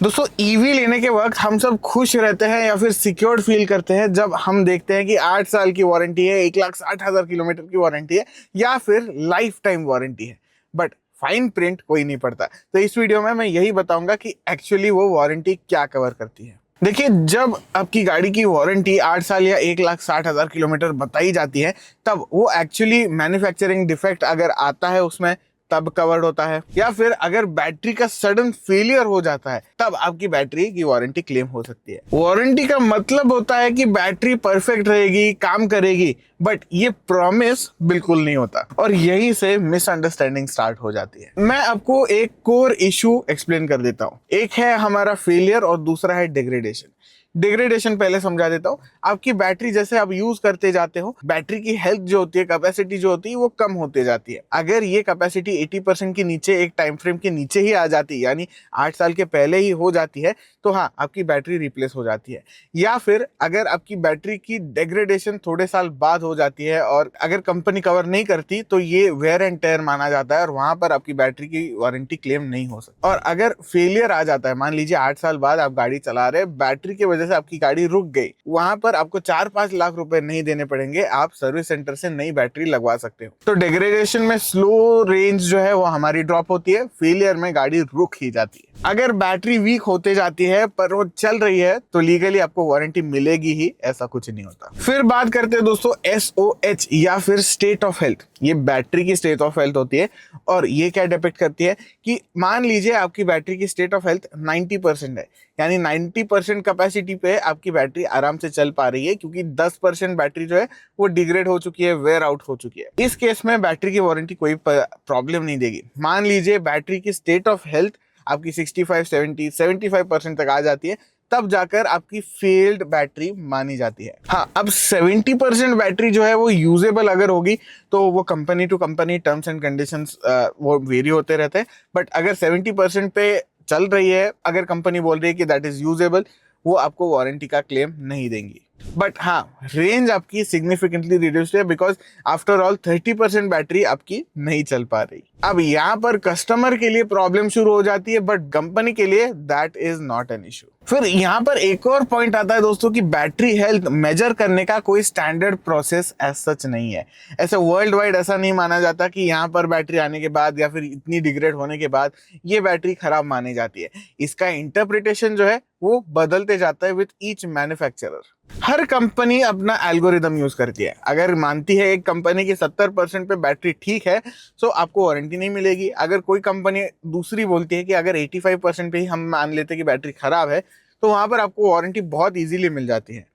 दोस्तों ईवी लेने के वक्त हम सब खुश रहते हैं या फिर सिक्योर्ड फील करते हैं जब हम देखते हैं कि 8 साल की वारंटी है, 1,60,000 किलोमीटर की वारंटी है या फिर लाइफ टाइम वारंटी है। बट फाइन प्रिंट कोई नहीं पड़ता। तो इस वीडियो में मैं यही बताऊंगा कि एक्चुअली वो वारंटी क्या कवर करती है। देखिए, जब आपकी गाड़ी की वारंटी 8 साल या 1,60,000 किलोमीटर बताई जाती है, तब वो एक्चुअली मैन्युफैक्चरिंग डिफेक्ट अगर आता है उसमें तब कवर्ड होता है, या फिर अगर बैटरी का सडन फेलियर हो जाता है तब आपकी बैटरी की वारंटी क्लेम हो सकती है। वारंटी का मतलब होता है कि बैटरी परफेक्ट रहेगी, काम करेगी, बट ये प्रॉमिस बिल्कुल नहीं होता और यहीं से मिसअंडरस्टैंडिंग स्टार्ट हो जाती है। मैं आपको एक कोर इशू एक्सप्लेन कर देता हूँ। एक है हमारा फेलियर और दूसरा है डिग्रेडेशन। डिग्रेडेशन पहले समझा देता हूँ। आपकी बैटरी जैसे आप यूज करते जाते हो, बैटरी की हेल्थ जो होती है, कैपेसिटी जो होती है, वो कम होते जाती है। अगर ये कैपेसिटी 80% के नीचे, एक टाइम फ्रेम के नीचे ही आ जाती है, यानी 8 साल के पहले ही हो जाती है, तो हाँ, आपकी बैटरी रिप्लेस हो जाती है। या फिर अगर आपकी बैटरी की डिग्रेडेशन थोड़े साल बाद हो जाती है और अगर कंपनी कवर नहीं करती, तो ये वेयर एंड टेयर माना जाता है और वहां पर आपकी बैटरी की वारंटी क्लेम नहीं हो सकती। और अगर फेलियर आ जाता है, मान लीजिए 8 साल बाद आप गाड़ी चला रहे, बैटरी की वजह से आपकी गाड़ी रुक गई, वहां पर आपको 4-5 लाख रुपए नहीं देने पड़ेंगे, आप सर्विस सेंटर से नई बैटरी लगवा सकते हो। तो डिग्रेडेशन में स्लो रेंज जो है वो हमारी ड्रॉप होती है, फेलियर में गाड़ी रुक ही जाती है। अगर बैटरी वीक होते जाती है पर वो चल रही है, तो लीगली आपको वारंटी मिलेगी ही, ऐसा कुछ नहीं होता। फिर बात करते हैं दोस्तों SOH या फिर स्टेट ऑफ हेल्थ। ये बैटरी की स्टेट ऑफ हेल्थ होती है और ये क्या डिपेक्ट करती है कि मान लीजिए आपकी बैटरी की स्टेट ऑफ हेल्थ 90% है, यानी 90% कैपेसिटी पे आपकी बैटरी आराम से चल पा रही है, क्योंकि 10% बैटरी जो है वो डिग्रेड हो चुकी है, वेयर आउट हो चुकी है। इस केस में बैटरी की वारंटी कोई प्रॉब्लम नहीं देगी। मान लीजिए बैटरी की स्टेट ऑफ हेल्थ आपकी 65, 70, 75% तक आ जाती है, तब जाकर आपकी फेल्ड बैटरी मानी जाती है। हाँ, अब 70% बैटरी जो है वो यूजेबल अगर होगी, तो वो company to company terms and conditions वो वेरी होते रहते हैं। बट अगर 70% पे चल रही है, अगर कंपनी बोल रही है कि दैट इज यूजेबल, वो आपको वारंटी का क्लेम नहीं देंगी। बट हाँ, रेंज आपकी सिग्निफिकेंटली रिड्यूस्ड है, बिकॉज आफ्टर ऑल 30% बैटरी आपकी नहीं चल पा रही। अब यहाँ पर कस्टमर के लिए प्रॉब्लम शुरू हो जाती है, बट कंपनी के लिए that is not an issue. फिर यहाँ पर एक और पॉइंट आता है दोस्तों कि बैटरी हेल्थ मेजर करने का कोई स्टैंडर्ड प्रोसेस एज सच नहीं है। ऐसे वर्ल्ड वाइड ऐसा नहीं माना जाता कि यहाँ पर बैटरी आने के बाद या फिर इतनी डिग्रेड होने के बाद ये बैटरी खराब मानी जाती है। इसका इंटरप्रिटेशन जो है वो बदलते जाता है with each manufacturer. Her company अपना एल्गोरिदम यूज करती है। अगर मानती है एक कंपनी की 70% पे बैटरी ठीक है, तो आपको वारंटी नहीं मिलेगी। अगर कोई कंपनी दूसरी बोलती है कि अगर 85% पे ही हम मान लेते हैं कि बैटरी खराब है, तो वहां पर आपको वारंटी बहुत इजीली मिल जाती है।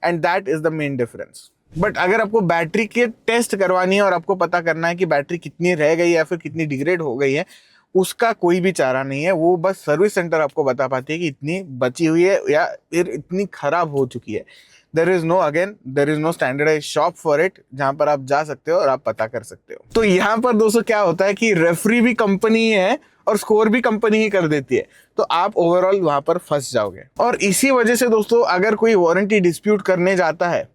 And that is the main difference. But अगर आपको बैटरी के टेस्ट करवानी है और आपको पता करना है कि बैटरी कितनी रह गई है या फिर कितनी डिग्रेड हो गई है, उसका कोई भी चारा नहीं है। वो बस सर्विस सेंटर आपको बता पाती है कि इतनी बची हुई है या फिर इतनी खराब हो चुकी है। There is no standardize shop for it जहां पर आप जा सकते हो और आप पता कर सकते हो। तो यहाँ पर दोस्तों क्या होता है कि रेफरी भी कंपनी ही है और स्कोर भी कंपनी ही कर देती है, तो आप ओवरऑल वहां पर फंस जाओगे। और इसी वजह से दोस्तों, अगर कोई वारंटी डिस्प्यूट करने जाता है,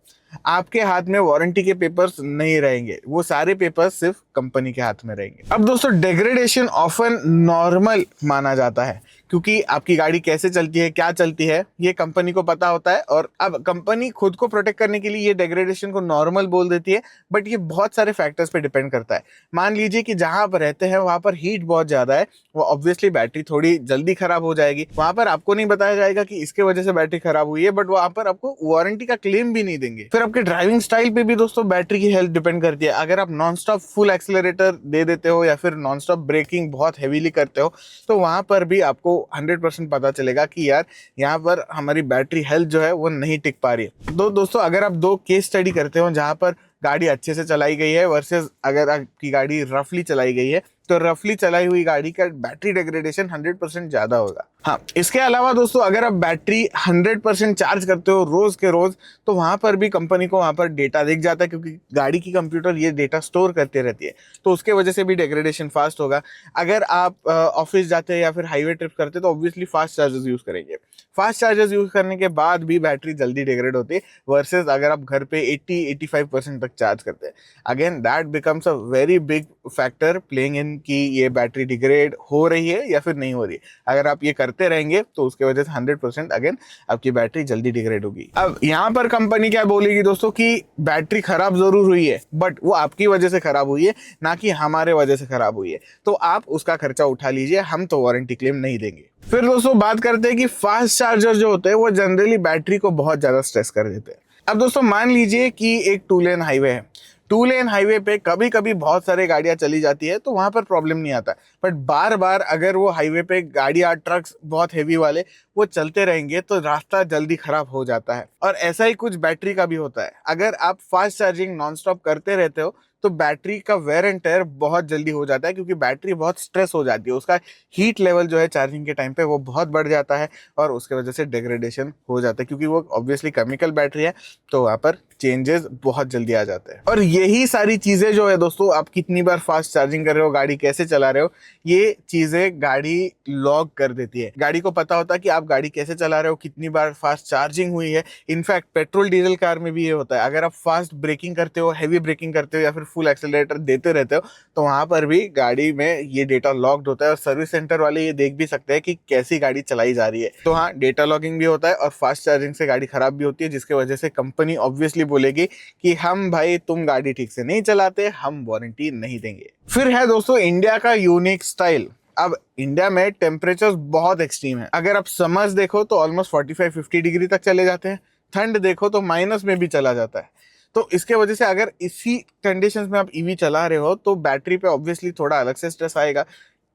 आपके हाथ में वारंटी के पेपर्स नहीं रहेंगे, वो सारे पेपर्स सिर्फ कंपनी के हाथ में रहेंगे। अब दोस्तों, डिग्रेडेशन ऑफन नॉर्मल माना जाता है, क्योंकि आपकी गाड़ी कैसे चलती है, क्या चलती है, ये कंपनी को पता होता है। और अब कंपनी खुद को प्रोटेक्ट करने के लिए ये डिग्रेडेशन को नॉर्मल बोल देती है, बट ये बहुत सारे फैक्टर्स पे डिपेंड करता है। मान लीजिए कि जहां आप रहते हैं वहां पर हीट बहुत ज्यादा है, वो ऑब्वियसली बैटरी थोड़ी जल्दी खराब हो जाएगी। वहां पर आपको नहीं बताया जाएगा कि इसके वजह से बैटरी खराब हुई है, बट वहां पर आपको वारंटी का क्लेम भी नहीं देंगे। फिर आपके ड्राइविंग स्टाइल पे भी दोस्तों बैटरी की हेल्थ डिपेंड करती है। अगर आप नॉन स्टॉप फुल एक्सेलरेटर दे देते हो या फिर नॉन स्टॉप ब्रेकिंग बहुत हेवीली करते हो, तो वहां पर भी आपको 100% पता चलेगा कि यार यहाँ पर हमारी बैटरी हेल्थ जो है वो नहीं टिक पा रही है। दोस्तों, अगर आप दो केस स्टडी करते हो जहां पर गाड़ी अच्छे से चलाई गई है वर्सेस अगर आपकी गाड़ी रफली चलाई गई है, तो रफली चलाई हुई गाड़ी का बैटरी डिग्रेडेशन 100% ज्यादा होगा। हाँ, इसके अलावा दोस्तों, अगर आप बैटरी 100% चार्ज करते हो रोज के रोज, तो वहां पर भी कंपनी को वहां पर डेटा दिख जाता है, क्योंकि गाड़ी की कंप्यूटर ये डेटा स्टोर करती रहती है, तो उसके वजह से भी डिग्रेडेशन फास्ट होगा। अगर आप ऑफिस जाते हैं या फिर हाईवे ट्रिप करते हैं, तो ऑब्वियसली फास्ट चार्जर्स यूज करेंगे। फास्ट चार्जर्स यूज करने के बाद भी बैटरी जल्दी डिग्रेड होती है, वर्सेस अगर आप घर पे 80-85% तक चार्ज करते हैं। Again that becomes a very big factor playing in कि ये बैटरी डिग्रेड हो रही है या फिर नहीं हो रही है। अगर आप ये कर करते रहेंगे तो उसके वजह से 100% अगेन आपकी बैटरी जल्दी डिग्रेड होगी। अब यहाँ पर कंपनी क्या बोलेगी दोस्तों कि बैटरी खराब जरूर हुई है बट वो आपकी वजह से खराब हुई है, ना कि हमारे वजह से खराब हुई है, तो आप उसका खर्चा उठा लीजिए, हम तो वारंटी क्लेम नहीं देंगे। फिर दोस्तों बात करते हैं कि फास्ट चार्जर जो होते हैं वो जनरली बैटरी को बहुत ज्यादा स्ट्रेस कर देते हैं। अब दोस्तों मान लीजिए कि एक 2 लेन हाईवे है, 2 लेन हाईवे पे कभी कभी बहुत सारे गाड़ियां चली जाती है तो वहां पर प्रॉब्लम नहीं आता, बट बार बार अगर वो हाईवे पे गाड़ियां ट्रक्स बहुत हेवी वाले वो चलते रहेंगे तो रास्ता जल्दी खराब हो जाता है। और ऐसा ही कुछ बैटरी का भी होता है, अगर आप फास्ट चार्जिंग नॉन स्टॉप करते रहते हो तो बैटरी का वेयर एंड टेयर बहुत जल्दी हो जाता है, क्योंकि बैटरी बहुत स्ट्रेस हो जाती है, उसका हीट लेवल जो है चार्जिंग के टाइम पे वो बहुत बढ़ जाता है और उसके वजह से डिग्रेडेशन हो जाता है, क्योंकि वो ऑब्वियसली केमिकल बैटरी है तो वहाँ पर चेंजेस बहुत जल्दी आ जाते हैं। और यही सारी चीज़ें जो है दोस्तों, आप कितनी बार फास्ट चार्जिंग कर रहे हो, गाड़ी कैसे चला रहे हो, ये चीज़ें गाड़ी लॉग कर देती है। गाड़ी को पता होता है कि आप गाड़ी कैसे चला रहे हो, कितनी बार फास्ट चार्जिंग हुई है। इनफैक्ट पेट्रोल डीजल कार में भी ये होता है, अगर आप फास्ट ब्रेकिंग करते हो, हैवी ब्रेकिंग करते हो या फिर फुल एक्सेलरेटर देते रहते हो तो वहाँ पर भी गाड़ी में ये डेटा लॉग्ड होता है और सर्विस सेंटर वाले ये देख भी सकते हैं कि कैसी गाड़ी चलाई जा रही है। तो हाँ, डेटा लॉगिंग भी होता है और फास्ट चार्जिंग से गाड़ी खराब भी होती है, जिसके वजह से कंपनी ऑब्वियसली बोलेगी कि हम भाई तुम गाड़ी ठीक से नहीं चलाते, हम वारंटी नहीं देंगे। फिर है दोस्तों इंडिया का यूनिक स्टाइल। अब इंडिया में टेम्परेचर बहुत एक्सट्रीम है, अगर आप समर्स देखो तो ऑलमोस्ट 45-50 डिग्री तक चले जाते हैं, ठंड देखो तो माइनस में भी चला जाता है। तो इसके वजह से अगर इसी कंडीशंस में आप ईवी चला रहे हो तो बैटरी पे ऑब्वियसली थोड़ा अलग से स्ट्रेस आएगा,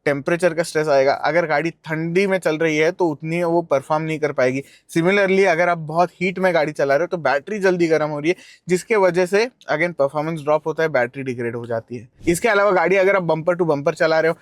टेम्परेचर का स्ट्रेस आएगा। अगर गाड़ी ठंडी में चल रही है तो उतनी वो परफॉर्म नहीं कर पाएगी। सिमिलरली अगर आप बहुत हीट में गाड़ी चला रहे हो तो बैटरी जल्दी गर्म हो रही है, जिसके वजह से अगेन परफॉर्मेंस ड्रॉप होता है, बैटरी डिग्रेड हो जाती है। इसके अलावा गाड़ी अगर आप बम्पर टू बम्पर चला रहे हो,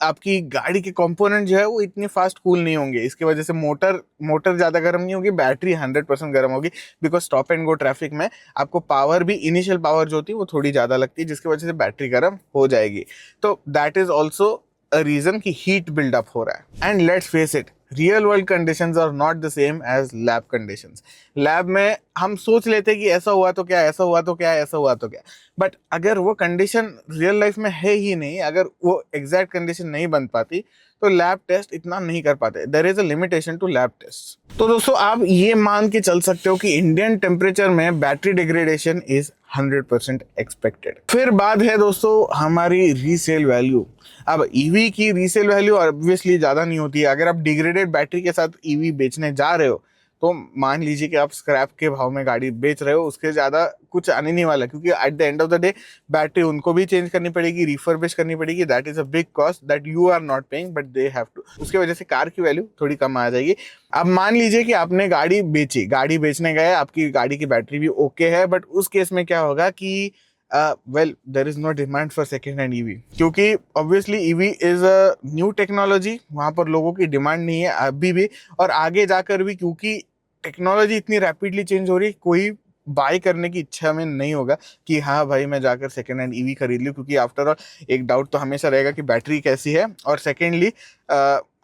आपकी गाड़ी के कंपोनेंट जो है वो इतने फास्ट कूल नहीं होंगे, इसकी वजह से मोटर ज़्यादा गर्म नहीं होगी, बैटरी 100% गर्म होगी, because stop and go traffic में आपको पावर भी, इनिशियल पावर जो होती है वो थोड़ी ज़्यादा लगती है, जिसकी वजह से बैटरी गर्म हो जाएगी। तो that is also a reason कि हीट बिल्डअप हो रहा है। And let's face it, real world conditions are not the same as lab conditions. Lab में हम सोच लेते हैं कि ऐसा हुआ तो क्या, ऐसा हुआ तो क्या, ऐसा हुआ तो क्या, बट अगर वो कंडीशन रियल लाइफ में है ही नहीं, अगर वो एग्जैक्ट कंडीशन नहीं बन पाती तो लैब टेस्ट इतना नहीं कर पाते। There is a limitation to lab test. तो दोस्तों आप ये मान के चल सकते हो कि इंडियन टेम्परेचर में बैटरी डिग्रेडेशन इज 100% एक्सपेक्टेड। फिर बात है दोस्तों हमारी रीसेल वैल्यू। अब ईवी की रीसेल वैल्यू ऑब्वियसली ज़्यादा नहीं होती है। अगर आप डिग्रेडेड बैटरी के साथ ईवी बेचने जा रहे हो तो मान लीजिए कि आप स्क्रैप के भाव में गाड़ी बेच रहे हो, उसके ज़्यादा कुछ आने नहीं वाला, क्योंकि at the end of the day battery उनको भी चेंज करनी पड़ेगी, रिफर्बिश करनी पड़ेगी। That is a big cost that you are not paying but they have to. उसकी वजह से कार की वैल्यू थोड़ी कम आ जाएगी। अब मान लीजिए कि आपने गाड़ी बेची, गाड़ी बेचने गए, आपकी गाड़ी की बैटरी भी ओके है, बट उस केस में क्या होगा कि well there is no demand for second hand EV, क्योंकि obviously EV is a new technology, वहाँ पर लोगों की डिमांड नहीं है अभी भी और आगे जाकर भी, क्योंकि टेक्नोलॉजी इतनी रैपिडली चेंज हो रही है, कोई बाय करने की इच्छा में नहीं होगा कि हाँ भाई मैं जाकर सेकेंड हैंड ईवी खरीद लूँ, क्योंकि आफ्टर ऑल एक डाउट तो हमेशा रहेगा कि बैटरी कैसी है और सेकेंडली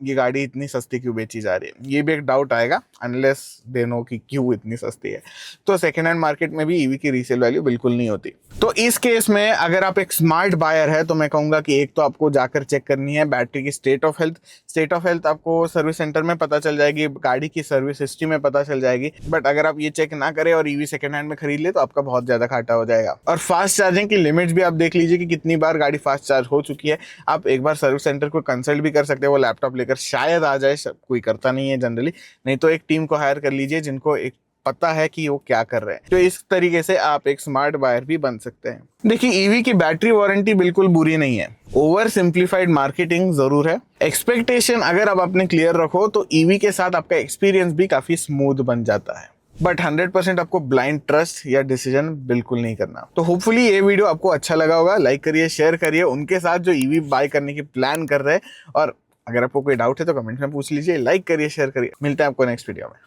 ये गाड़ी इतनी सस्ती क्यों बेची जा रही है, ये भी एक डाउट आएगा अनलेस दे नो कि क्यों इतनी सस्ती है। तो सेकेंड हैंड मार्केट में भी ईवी की रीसेल वैल्यू बिल्कुल नहीं होती। तो इस केस में अगर आप एक स्मार्ट बायर है तो मैं कहूँगा कि एक तो आपको जाकर चेक करनी है बैटरी की state of health. State of health आपको सर्विस सेंटर में पता चल जाएगी, गाड़ी की सर्विस हिस्ट्री में पता चल जाएगी। बट अगर आप ये चेक ना करें और ईवी सेकेंड हैंड में खरीद ले तो आपका बहुत ज़्यादा घाटा हो जाएगा। और फास्ट चार्जिंग की लिमिट्स भी आप देख लीजिए कि कितनी बार गाड़ी फास्ट चार्ज हो चुकी है। आप एक बार सर्विस सेंटर को कंसल्ट भी कर सकते हैं, वो लैपटॉप लेकर शायद आ जाए, कोई करता नहीं है जनरली, नहीं तो एक टीम को हायर कर लीजिए जिनको एक पता है कि वो क्या कर रहे हैं। तो इस तरीके से आप एक स्मार्ट बायर भी बन सकते हैं। देखिए ईवी की बैटरी वारंटी बिल्कुल बुरी नहीं है, ओवर सिंप्लीफाइड मार्केटिंग जरूर है। एक्सपेक्टेशन अगर आप अपने क्लियर रखो तो ईवी के साथ आपका एक्सपीरियंस भी काफी स्मूथ बन जाता है, बट 100% आपको ब्लाइंड ट्रस्ट या डिसीजन बिल्कुल नहीं करना। तो होपफुली ये वीडियो आपको अच्छा लगा होगा। लाइक करिए, शेयर करिए उनके साथ जो ईवी बाय करने की प्लान कर रहे हैं, और अगर आपको कोई डाउट है तो कमेंट में पूछ लीजिए। लाइक करिए, शेयर करिए। मिलते हैं आपको नेक्स्ट वीडियो में।